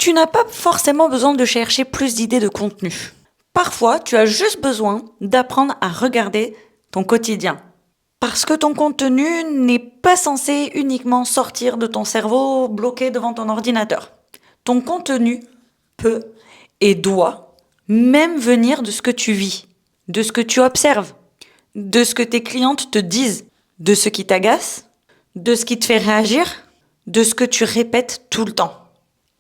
Tu n'as pas forcément besoin de chercher plus d'idées de contenu. Parfois, tu as juste besoin d'apprendre à regarder ton quotidien. Parce que ton contenu n'est pas censé uniquement sortir de ton cerveau bloqué devant ton ordinateur. Ton contenu peut et doit même venir de ce que tu vis, de ce que tu observes, de ce que tes clientes te disent, de ce qui t'agace, de ce qui te fait réagir, de ce que tu répètes tout le temps.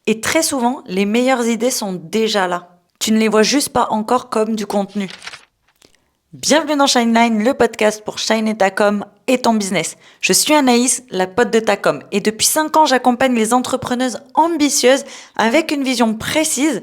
Et très souvent, les meilleures idées sont déjà là. Tu ne les vois juste pas encore comme du contenu. Bienvenue dans Shineline, le podcast pour shiner ta com et ton business. Je suis Anaïs, la pote de ta com, et depuis 5 ans, j'accompagne les entrepreneuses ambitieuses avec une vision précise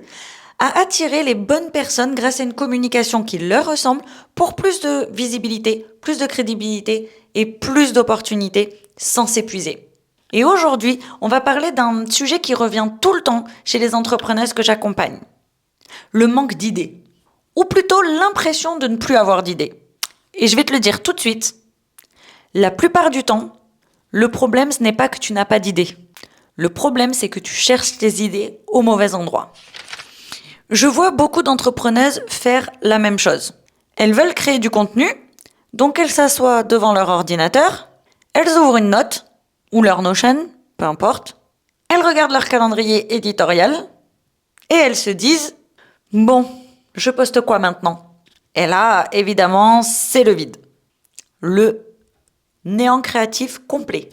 à attirer les bonnes personnes grâce à une communication qui leur ressemble pour plus de visibilité, plus de crédibilité et plus d'opportunités sans s'épuiser. Et aujourd'hui, on va parler d'un sujet qui revient tout le temps chez les entrepreneuses que j'accompagne. Le manque d'idées. Ou plutôt l'impression de ne plus avoir d'idées. Et je vais te le dire tout de suite. La plupart du temps, le problème, ce n'est pas que tu n'as pas d'idées. Le problème, c'est que tu cherches tes idées au mauvais endroit. Je vois beaucoup d'entrepreneuses faire la même chose. Elles veulent créer du contenu, donc elles s'assoient devant leur ordinateur, elles ouvrent une note, ou leur Notion, peu importe. Elles regardent leur calendrier éditorial et elles se disent « Bon, je poste quoi maintenant ?» Et là, évidemment, c'est le vide. Le néant créatif complet.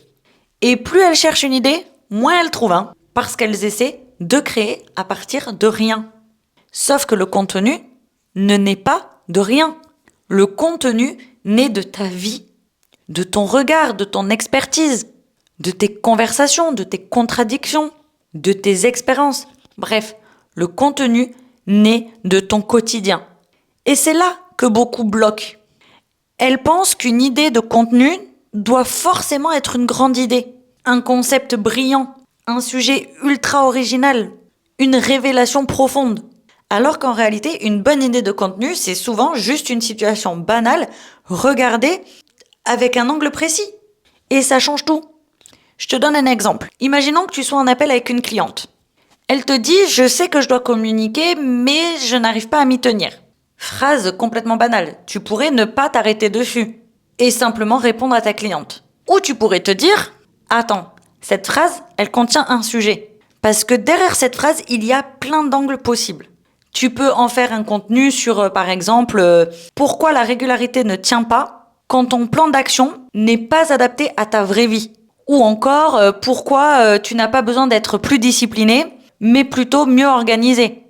Et plus elles cherchent une idée, moins elles trouvent, parce qu'elles essaient de créer à partir de rien. Sauf que le contenu ne naît pas de rien. Le contenu naît de ta vie, de ton regard, de ton expertise, de tes conversations, de tes contradictions, de tes expériences. Bref, le contenu naît de ton quotidien. Et c'est là que beaucoup bloquent. Elles pensent qu'une idée de contenu doit forcément être une grande idée, un concept brillant, un sujet ultra original, une révélation profonde. Alors qu'en réalité, une bonne idée de contenu, c'est souvent juste une situation banale, regardée avec un angle précis. Et ça change tout. Je te donne un exemple. Imaginons que tu sois en appel avec une cliente. Elle te dit « Je sais que je dois communiquer, mais je n'arrive pas à m'y tenir ». Phrase complètement banale. Tu pourrais ne pas t'arrêter dessus et simplement répondre à ta cliente. Ou tu pourrais te dire « Attends, cette phrase, elle contient un sujet. » Parce que derrière cette phrase, il y a plein d'angles possibles. Tu peux en faire un contenu sur, par exemple, pourquoi la régularité ne tient pas quand ton plan d'action n'est pas adapté à ta vraie vie. Ou encore, pourquoi tu n'as pas besoin d'être plus discipliné, mais plutôt mieux organisé.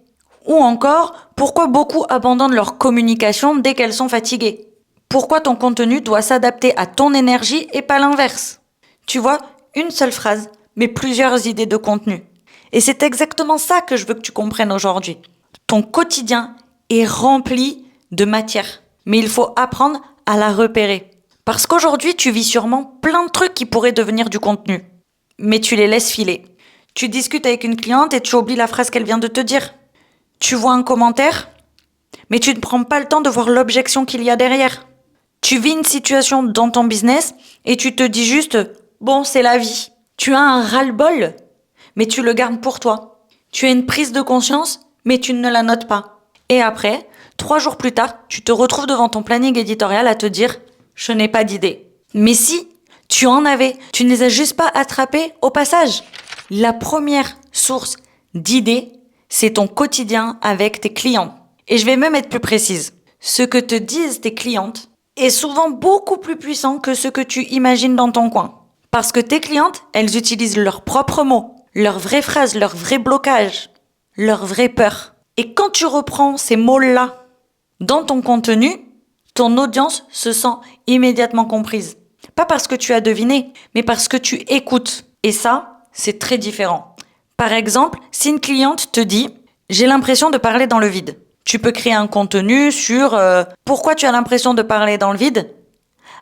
Ou encore, pourquoi beaucoup abandonnent leur communication dès qu'elles sont fatiguées. Pourquoi ton contenu doit s'adapter à ton énergie et pas l'inverse. Tu vois, une seule phrase, mais plusieurs idées de contenu. Et c'est exactement ça que je veux que tu comprennes aujourd'hui. Ton quotidien est rempli de matière, mais il faut apprendre à la repérer. Parce qu'aujourd'hui, tu vis sûrement plein de trucs qui pourraient devenir du contenu. Mais tu les laisses filer. Tu discutes avec une cliente et tu oublies la phrase qu'elle vient de te dire. Tu vois un commentaire, mais tu ne prends pas le temps de voir l'objection qu'il y a derrière. Tu vis une situation dans ton business et tu te dis juste « Bon, c'est la vie ». Tu as un ras-le-bol, mais tu le gardes pour toi. Tu as une prise de conscience, mais tu ne la notes pas. Et après, 3 jours plus tard, tu te retrouves devant ton planning éditorial à te dire « Je n'ai pas d'idée ». Mais si, tu en avais, tu ne les as juste pas attrapées au passage. La première source d'idées, c'est ton quotidien avec tes clients. Et je vais même être plus précise. Ce que te disent tes clientes est souvent beaucoup plus puissant que ce que tu imagines dans ton coin. Parce que tes clientes, elles utilisent leurs propres mots, leurs vraies phrases, leurs vrais blocages, leurs vraies peurs. Et quand tu reprends ces mots-là dans ton contenu, ton audience se sent immédiatement comprise. Pas parce que tu as deviné, mais parce que tu écoutes. Et ça, c'est très différent. Par exemple, si une cliente te dit « J'ai l'impression de parler dans le vide », tu peux créer un contenu sur pourquoi tu as l'impression de parler dans le vide,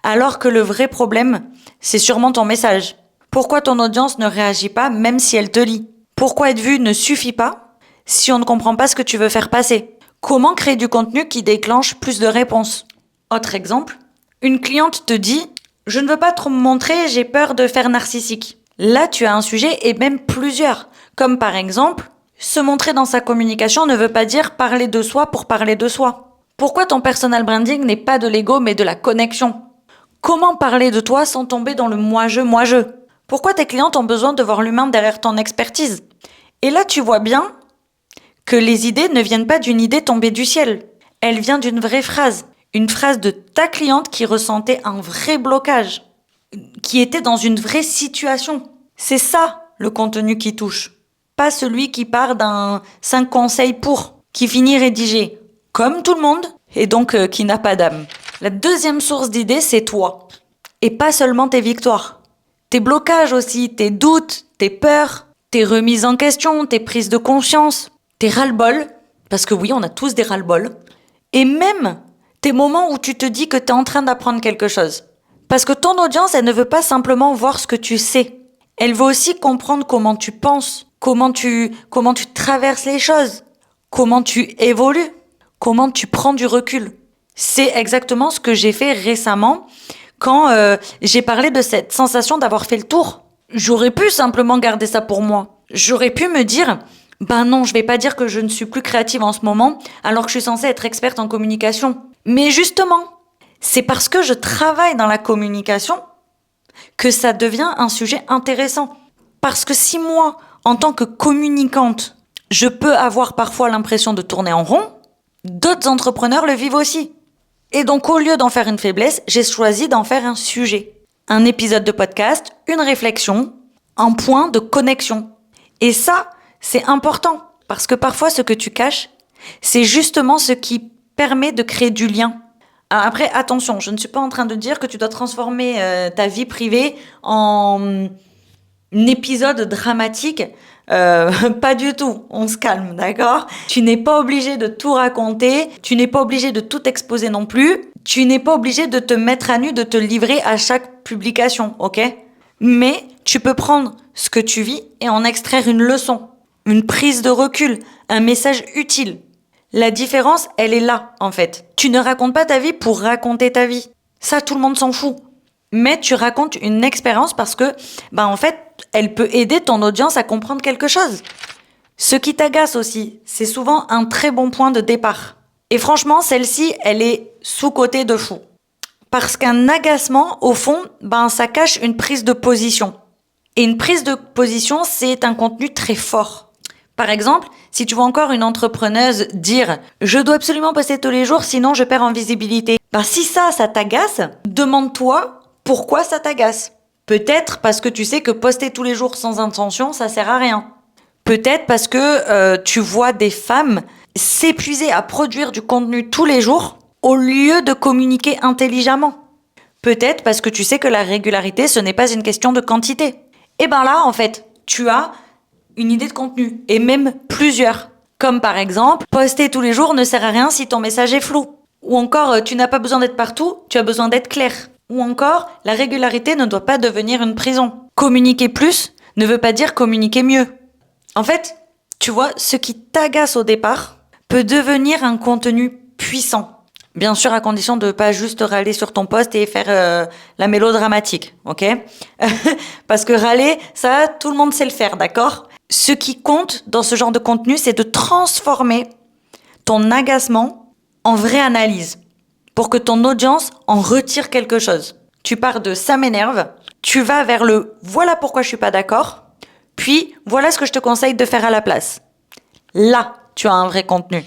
alors que le vrai problème, c'est sûrement ton message. Pourquoi ton audience ne réagit pas même si elle te lit? Pourquoi être vu ne suffit pas si on ne comprend pas ce que tu veux faire passer? Comment créer du contenu qui déclenche plus de réponses? Autre exemple, une cliente te dit « Je ne veux pas trop me montrer, j'ai peur de faire narcissique ». Là, tu as un sujet et même plusieurs. Comme par exemple, Se montrer dans sa communication ne veut pas dire parler de soi pour parler de soi. Pourquoi ton personal branding n'est pas de l'ego mais de la connexion? Comment parler de toi sans tomber dans le moi-je? Pourquoi tes clientes ont besoin de voir l'humain derrière ton expertise? Et là, tu vois bien que les idées ne viennent pas d'une idée tombée du ciel. Elle vient d'une vraie phrase. Une phrase de ta cliente qui ressentait un vrai blocage, qui était dans une vraie situation. C'est ça, le contenu qui touche. Pas celui qui part d'un 5 conseils pour, qui finit rédigé comme tout le monde et donc qui n'a pas d'âme. La deuxième source d'idées, c'est toi. Et pas seulement tes victoires. Tes blocages aussi, tes doutes, tes peurs, tes remises en question, tes prises de conscience, tes ras-le-bol, parce que oui, on a tous des ras-le-bol, et même tes moments où tu te dis que tu es en train d'apprendre quelque chose. Parce que ton audience, elle ne veut pas simplement voir ce que tu sais. Elle veut aussi comprendre comment tu penses, comment tu traverses les choses, comment tu évolues, comment tu prends du recul. C'est exactement ce que j'ai fait récemment quand j'ai parlé de cette sensation d'avoir fait le tour. J'aurais pu simplement garder ça pour moi. J'aurais pu me dire, ben non, je vais pas dire que je ne suis plus créative en ce moment alors que je suis censée être experte en communication. Mais justement, c'est parce que je travaille dans la communication que ça devient un sujet intéressant. Parce que si moi, en tant que communicante, je peux avoir parfois l'impression de tourner en rond, d'autres entrepreneurs le vivent aussi. Et donc, au lieu d'en faire une faiblesse, j'ai choisi d'en faire un sujet. Un épisode de podcast, une réflexion, un point de connexion. Et ça, c'est important. Parce que parfois, ce que tu caches, c'est justement ce qui permet de créer du lien. Alors après, attention, je ne suis pas en train de dire que tu dois transformer ta vie privée en épisode dramatique. Pas du tout, on se calme, d'accord? Tu n'es pas obligé de tout raconter, tu n'es pas obligé de tout exposer non plus, tu n'es pas obligé de te mettre à nu, de te livrer à chaque publication, ok? Mais tu peux prendre ce que tu vis et en extraire une leçon, une prise de recul, un message utile. La différence, elle est là, en fait. Tu ne racontes pas ta vie pour raconter ta vie. Ça, tout le monde s'en fout. Mais tu racontes une expérience parce que, en fait, elle peut aider ton audience à comprendre quelque chose. Ce qui t'agace aussi, c'est souvent un très bon point de départ. Et franchement, celle-ci, elle est sous-cotée de fou. Parce qu'un agacement, au fond, ça cache une prise de position. Et une prise de position, c'est un contenu très fort. Par exemple, si tu vois encore une entrepreneuse dire « Je dois absolument poster tous les jours, sinon je perds en visibilité ». Si ça t'agace, demande-toi pourquoi ça t'agace. Peut-être parce que tu sais que poster tous les jours sans intention, ça sert à rien. Peut-être parce que tu vois des femmes s'épuiser à produire du contenu tous les jours au lieu de communiquer intelligemment. Peut-être parce que tu sais que la régularité, ce n'est pas une question de quantité. Et là, en fait, tu as une idée de contenu, et même plusieurs. Comme par exemple, poster tous les jours ne sert à rien si ton message est flou. Ou encore, tu n'as pas besoin d'être partout, tu as besoin d'être clair. Ou encore, la régularité ne doit pas devenir une prison. Communiquer plus ne veut pas dire communiquer mieux. En fait, tu vois, ce qui t'agace au départ peut devenir un contenu puissant. Bien sûr, à condition de pas juste râler sur ton post et faire la mélodramatique, ok? Parce que râler, ça, tout le monde sait le faire, d'accord? Ce qui compte dans ce genre de contenu, c'est de transformer ton agacement en vraie analyse pour que ton audience en retire quelque chose. Tu pars de « ça m'énerve », tu vas vers le « voilà pourquoi je suis pas d'accord », puis « voilà ce que je te conseille de faire à la place ». Là, tu as un vrai contenu.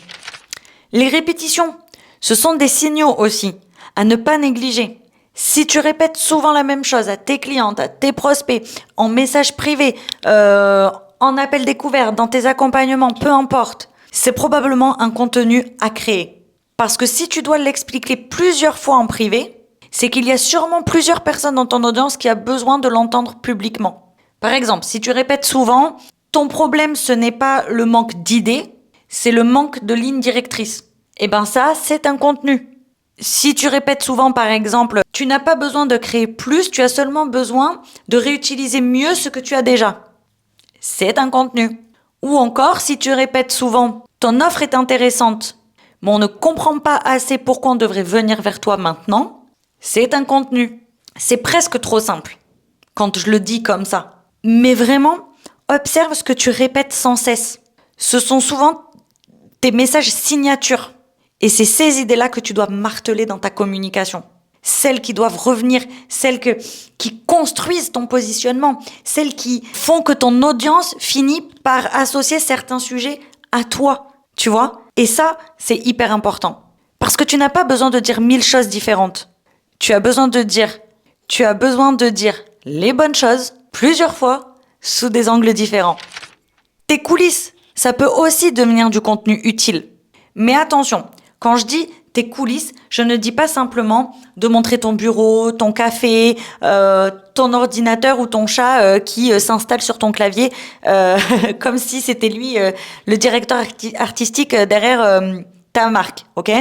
Les répétitions, ce sont des signaux aussi à ne pas négliger. Si tu répètes souvent la même chose à tes clientes, à tes prospects, en message privé, en appel découvert, dans tes accompagnements, peu importe, c'est probablement un contenu à créer. Parce que si tu dois l'expliquer plusieurs fois en privé, c'est qu'il y a sûrement plusieurs personnes dans ton audience qui a besoin de l'entendre publiquement. Par exemple, si tu répètes souvent, ton problème ce n'est pas le manque d'idées, c'est le manque de ligne directrice. Et ça, c'est un contenu. Si tu répètes souvent, par exemple, tu n'as pas besoin de créer plus, tu as seulement besoin de réutiliser mieux ce que tu as déjà. C'est un contenu. Ou encore, si tu répètes souvent, ton offre est intéressante, mais on ne comprend pas assez pourquoi on devrait venir vers toi maintenant, c'est un contenu. C'est presque trop simple quand je le dis comme ça. Mais vraiment, observe ce que tu répètes sans cesse. Ce sont souvent tes messages signatures. Et c'est ces idées-là que tu dois marteler dans ta communication. Celles qui doivent revenir, qui construisent ton positionnement, celles qui font que ton audience finit par associer certains sujets à toi, tu vois? Et ça, c'est hyper important. Parce que tu n'as pas besoin de dire 1000 choses différentes. Tu as besoin de dire les bonnes choses plusieurs fois sous des angles différents. Tes coulisses, ça peut aussi devenir du contenu utile. Mais attention, quand je dis tes coulisses, je ne dis pas simplement de montrer ton bureau, ton café, ton ordinateur ou ton chat qui s'installe sur ton clavier comme si c'était lui le directeur artistique derrière ta marque, ok?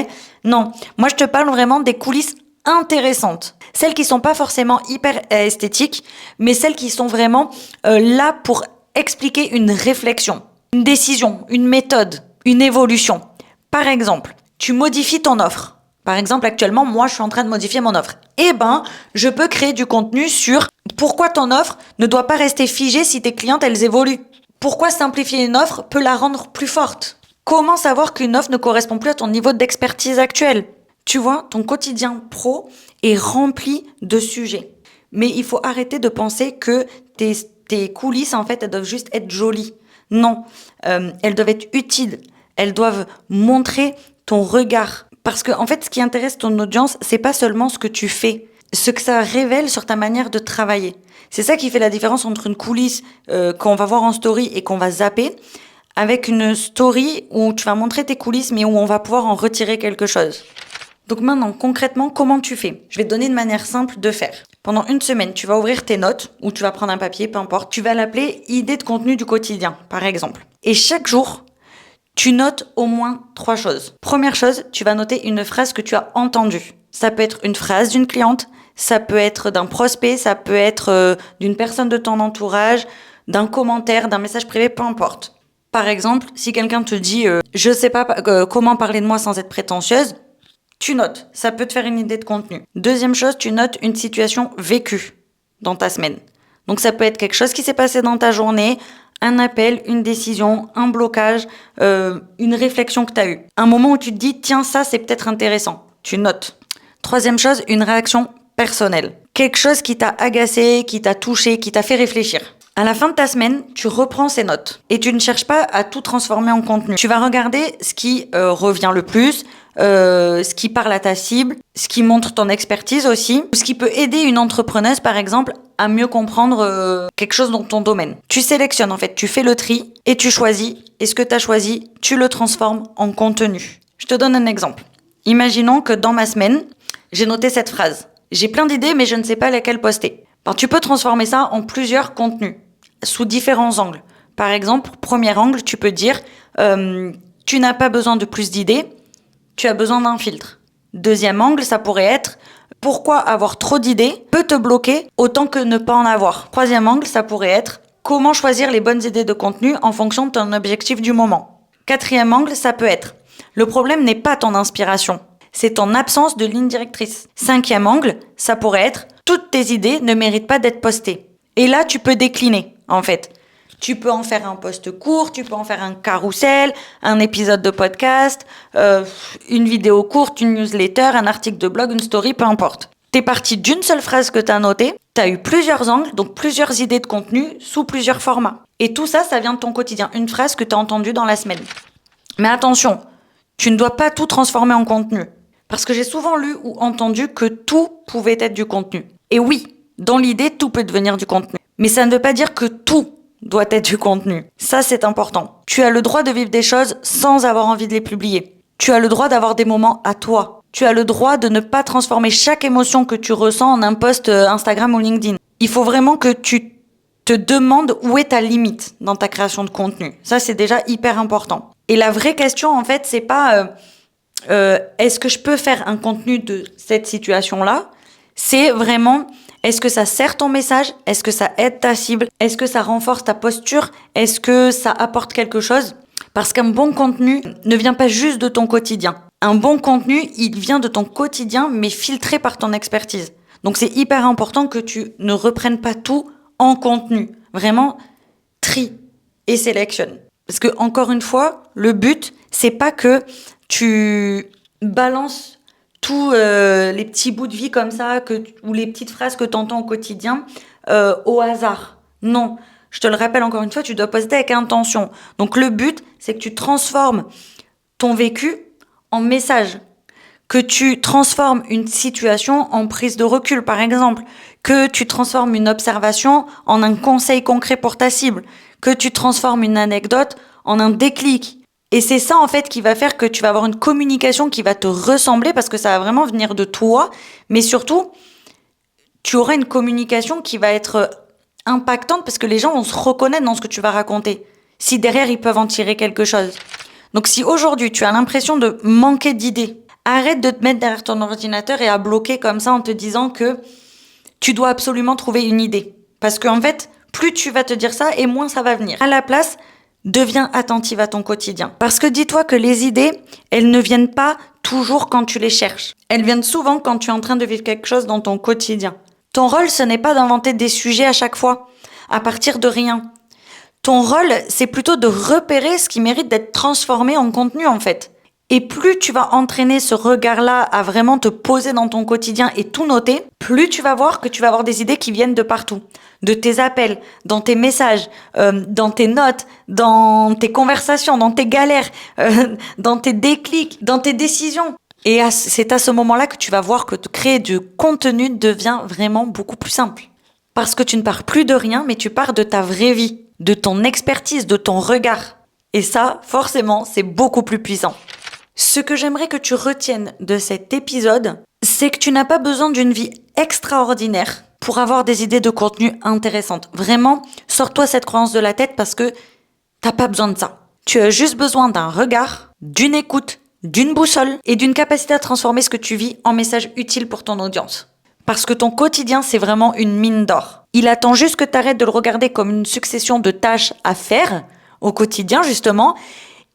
Non, moi je te parle vraiment des coulisses intéressantes. Celles qui sont pas forcément hyper esthétiques, mais celles qui sont vraiment là pour expliquer une réflexion, une décision, une méthode, une évolution. Par exemple, tu modifies ton offre. Par exemple, actuellement, moi, je suis en train de modifier mon offre. Eh ben, je peux créer du contenu sur pourquoi ton offre ne doit pas rester figée si tes clientes, elles évoluent. Pourquoi simplifier une offre peut la rendre plus forte. Comment savoir qu'une offre ne correspond plus à ton niveau d'expertise actuel. Tu vois, ton quotidien pro est rempli de sujets. Mais il faut arrêter de penser que tes coulisses, en fait, elles doivent juste être jolies. Non, elles doivent être utiles. Elles doivent montrer ton regard. Parce que, en fait, ce qui intéresse ton audience, c'est pas seulement ce que tu fais, ce que ça révèle sur ta manière de travailler. C'est ça qui fait la différence entre une coulisse qu'on va voir en story et qu'on va zapper, avec une story où tu vas montrer tes coulisses, mais où on va pouvoir en retirer quelque chose. Donc maintenant, concrètement, comment tu fais? Je vais te donner une manière simple de faire. Pendant une semaine, tu vas ouvrir tes notes, ou tu vas prendre un papier, peu importe. Tu vas l'appeler « idée de contenu du quotidien », par exemple. Et chaque jour, tu notes au moins 3 choses. Première chose, tu vas noter une phrase que tu as entendue. Ça peut être une phrase d'une cliente, ça peut être d'un prospect, ça peut être d'une personne de ton entourage, d'un commentaire, d'un message privé, peu importe. Par exemple, si quelqu'un te dit « je sais pas comment parler de moi sans être prétentieuse », tu notes. Ça peut te faire une idée de contenu. Deuxième chose, tu notes une situation vécue dans ta semaine. Donc ça peut être quelque chose qui s'est passé dans ta journée, un appel, une décision, un blocage, une réflexion que tu as eue. Un moment où tu te dis, tiens, ça, c'est peut-être intéressant. Tu notes. Troisième chose, une réaction personnelle. Quelque chose qui t'a agacé, qui t'a touché, qui t'a fait réfléchir. À la fin de ta semaine, tu reprends ces notes et tu ne cherches pas à tout transformer en contenu. Tu vas regarder ce qui revient le plus, ce qui parle à ta cible, ce qui montre ton expertise aussi, ce qui peut aider une entrepreneuse, par exemple, à mieux comprendre quelque chose dans ton domaine. Tu sélectionnes, en fait, tu fais le tri et tu choisis. Et ce que tu as choisi, tu le transformes en contenu. Je te donne un exemple. Imaginons que dans ma semaine, j'ai noté cette phrase. J'ai plein d'idées, mais je ne sais pas lesquelles poster. Alors, tu peux transformer ça en plusieurs contenus, sous différents angles. Par exemple, premier angle, tu peux dire tu n'as pas besoin de plus d'idées, tu as besoin d'un filtre. Deuxième angle, ça pourrait être pourquoi avoir trop d'idées peut te bloquer autant que ne pas en avoir. Troisième angle, ça pourrait être comment choisir les bonnes idées de contenu en fonction de ton objectif du moment. Quatrième angle, ça peut être le problème n'est pas ton inspiration, c'est ton absence de ligne directrice. Cinquième angle, ça pourrait être toutes tes idées ne méritent pas d'être postées. Et là, tu peux décliner, en fait. Tu peux en faire un post court, tu peux en faire un carrousel, un épisode de podcast, une vidéo courte, une newsletter, un article de blog, une story, peu importe. T'es parti d'une seule phrase que t'as notée, t'as eu plusieurs angles, donc plusieurs idées de contenu sous plusieurs formats. Et tout ça, ça vient de ton quotidien, une phrase que t'as entendue dans la semaine. Mais attention, tu ne dois pas tout transformer en contenu. Parce que j'ai souvent lu ou entendu que tout pouvait être du contenu. Et oui, dans l'idée, tout peut devenir du contenu. Mais ça ne veut pas dire que tout doit être du contenu. Ça, c'est important. Tu as le droit de vivre des choses sans avoir envie de les publier. Tu as le droit d'avoir des moments à toi. Tu as le droit de ne pas transformer chaque émotion que tu ressens en un post Instagram ou LinkedIn. Il faut vraiment que tu te demandes où est ta limite dans ta création de contenu. Ça, c'est déjà hyper important. Et la vraie question, en fait, c'est pas est-ce que je peux faire un contenu de cette situation-là? C'est vraiment est-ce que ça sert ton message? Est-ce que ça aide ta cible? Est-ce que ça renforce ta posture? Est-ce que ça apporte quelque chose? Parce qu'un bon contenu ne vient pas juste de ton quotidien. Un bon contenu, il vient de ton quotidien, mais filtré par ton expertise. Donc c'est hyper important que tu ne reprennes pas tout en contenu. Vraiment, trie et sélectionne. Parce que, encore une fois, le but, c'est pas que tu balances tous les petits bouts de vie comme ça, ou les petites phrases que tu entends au quotidien au hasard. Non, je te le rappelle encore une fois, tu dois poster avec intention. Donc le but, c'est que tu transformes ton vécu en message, que tu transformes une situation en prise de recul, par exemple, que tu transformes une observation en un conseil concret pour ta cible, que tu transformes une anecdote en un déclic. Et c'est ça, en fait, qui va faire que tu vas avoir une communication qui va te ressembler parce que ça va vraiment venir de toi, mais surtout, tu auras une communication qui va être impactante parce que les gens vont se reconnaître dans ce que tu vas raconter, si derrière, ils peuvent en tirer quelque chose. Donc, si aujourd'hui, tu as l'impression de manquer d'idées, arrête de te mettre derrière ton ordinateur et à bloquer comme ça en te disant que tu dois absolument trouver une idée. Parce qu'en fait, plus tu vas te dire ça et moins ça va venir. À la place, deviens attentive à ton quotidien. Parce que dis-toi que les idées, elles ne viennent pas toujours quand tu les cherches. Elles viennent souvent quand tu es en train de vivre quelque chose dans ton quotidien. Ton rôle, ce n'est pas d'inventer des sujets à chaque fois, à partir de rien. Ton rôle, c'est plutôt de repérer ce qui mérite d'être transformé en contenu, en fait. Et plus tu vas entraîner ce regard-là à vraiment te poser dans ton quotidien et tout noter, plus tu vas voir que tu vas avoir des idées qui viennent de partout. De tes appels, dans tes messages, dans tes notes, dans tes conversations, dans tes galères, dans tes déclics, dans tes décisions. Et c'est à ce moment-là que tu vas voir que créer du contenu devient vraiment beaucoup plus simple. Parce que tu ne pars plus de rien, mais tu pars de ta vraie vie, de ton expertise, de ton regard. Et ça, forcément, c'est beaucoup plus puissant. Ce que j'aimerais que tu retiennes de cet épisode, c'est que tu n'as pas besoin d'une vie extraordinaire pour avoir des idées de contenu intéressantes. Vraiment, sors-toi cette croyance de la tête parce que t'as pas besoin de ça. Tu as juste besoin d'un regard, d'une écoute, d'une boussole et d'une capacité à transformer ce que tu vis en message utile pour ton audience. Parce que ton quotidien, c'est vraiment une mine d'or. Il attend juste que tu arrêtes de le regarder comme une succession de tâches à faire au quotidien, justement,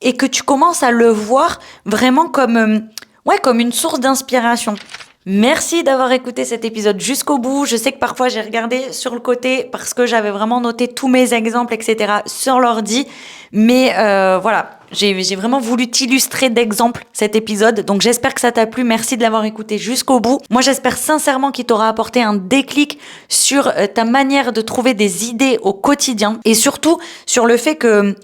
et que tu commences à le voir vraiment comme une source d'inspiration. Merci d'avoir écouté cet épisode jusqu'au bout. Je sais que parfois j'ai regardé sur le côté parce que j'avais vraiment noté tous mes exemples, etc. sur l'ordi. Mais voilà, j'ai vraiment voulu t'illustrer d'exemples cet épisode. Donc j'espère que ça t'a plu. Merci de l'avoir écouté jusqu'au bout. Moi j'espère sincèrement qu'il t'aura apporté un déclic sur ta manière de trouver des idées au quotidien. Et surtout sur le fait que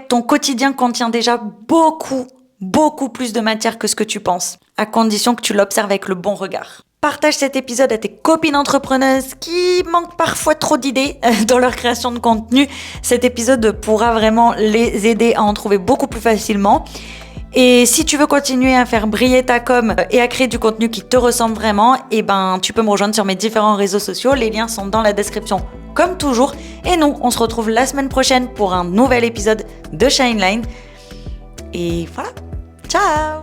ton quotidien contient déjà beaucoup plus de matière que ce que tu penses, à condition que tu l'observes avec le bon regard. Partage cet épisode à tes copines entrepreneuses qui manquent parfois trop d'idées dans leur création de contenu. Cet épisode pourra vraiment les aider à en trouver beaucoup plus facilement. Et si tu veux continuer à faire briller ta com et à créer du contenu qui te ressemble vraiment, tu peux me rejoindre sur mes différents réseaux sociaux. Les liens sont dans la description comme toujours. Et nous, on se retrouve la semaine prochaine pour un nouvel épisode de Shineline. Et voilà, ciao!